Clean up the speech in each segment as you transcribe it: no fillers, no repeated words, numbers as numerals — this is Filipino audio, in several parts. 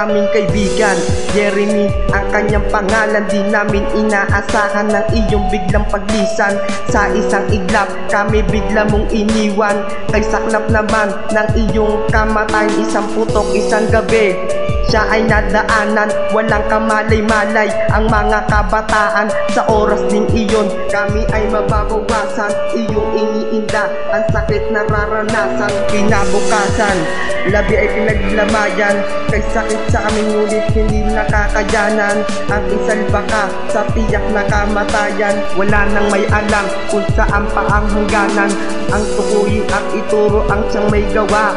aming kaibigan. Jeremy ang kanyang pangalan, di namin inaasahan ng iyong biglang paglisan. Sa isang iglap kami bigla mong iniwan, kay saklap naman ng iyong kamatayan. Isang putok, isang gabi siya ay nadaanan, walang kamalay-malay ang mga kabataan. Sa oras ding iyon, kami ay mababawasan, iyong iniinda ang sakit na nararanasan. Kinabukasan, labi ay pinaglamayan, kay sakit sa aming ngunit hindi nakakayanan. Ang isalba ka sa tiyak na kamatayan, wala nang may alam kung saan pa ang hangganan. Ang tukuyin at ituro ang siyang may gawa.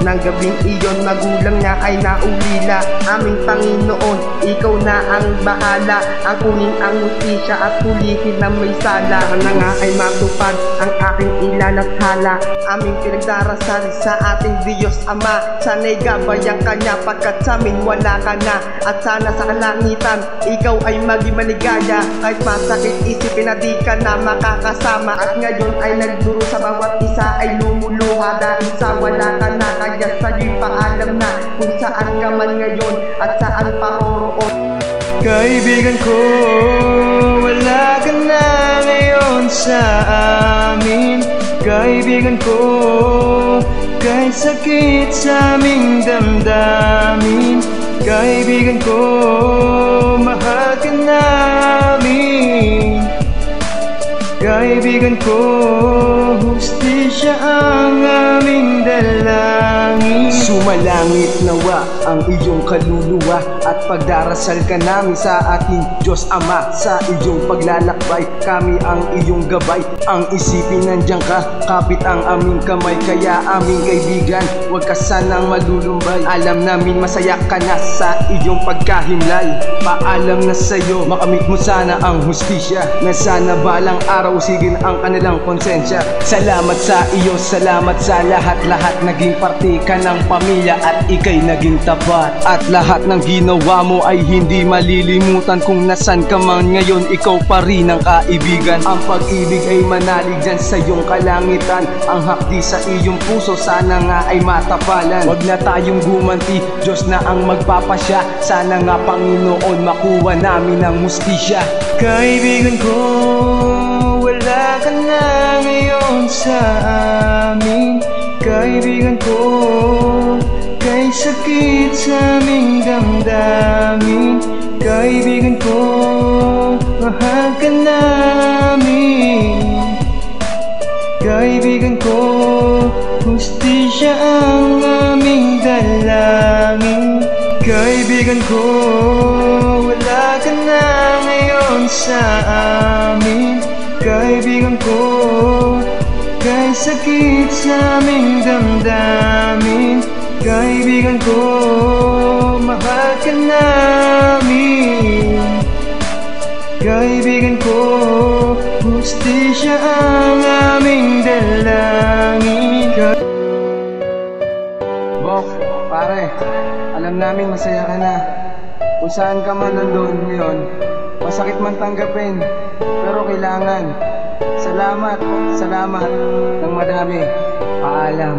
Nang gabing iyon, magulang niya ay naulila. Aming Panginoon, ikaw na ang bahala, ang kunin ang hustisya at hulihin na may sala. Na nga ay matupad ang aking ilalakhala, aming pinagdarasal sa ating Diyos Ama. Sana'y gabayan kanya pagkat sa amin wala ka na. At sana sa kalangitan, ikaw ay maging maligaya, kahit masakit isipin na di ka na makakasama. At ngayon ay nagduro sa bawat isa ay lumuluha, dahil sa wala ka na. Kaya sa'yo'y paalam na kung saan ka man ngayon at saan paroroon. Kaibigan ko, wala ka na ngayon sa amin. Kaibigan ko, kay sakit sa aming damdamin. Kaibigan ko, mahal ka namin. Kaibigan ko, hustisya ang aming dalangin. Sumalangit nawa ang iyong kaluluwa at pagdarasal ka namin sa ating Diyos Ama. Sa iyong paglalakbay, kami ang iyong gabay. Ang isipin nandiyan ka, kapit ang aming kamay. Kaya aming kaibigan, huwag ka sanang malulumbay. Alam namin masaya ka na sa iyong pagkahimlay. Paalam na sa'yo, makamit mo sana ang hustisya, na sana balang araw usigin ang kanilang konsensya. Salamat sa iyo, salamat sa lahat-lahat. Naging parte ka ng pamilya at ika'y naging tapat. At lahat ng ginawa mo ay hindi malilimutan. Kung nasan ka man ngayon, ikaw pa rin ang kaibigan. Ang pag-ibig ay manalig dyan sa iyong kalangitan. Ang hakdi sa iyong puso, sana nga ay matapalan. Wag na tayong gumanti, Diyos na ang magpapasya. Sana nga Panginoon, makuha namin ang hustisya. Kaibigan ko, wala ka na ngayon sa amin. Kaibigan ko, kay sakit sa aming damdamin. Kaibigan ko, mahal ka namin. Kaibigan ko, hustisya ang aming dalangin. Kaibigan ko, wala ka na ngayon sa amin. Kaibigan ko, kay sakit sa aming damdamin. Kaibigan ko, mahal ka namin. Kaibigan ko, hustisya ang aming dalangin. Bok, pare, alam namin masaya ka na. Kung saan ka man nandun ngayon, masakit man tanggapin, pero kailangan. Salamat ng madami. Paalam.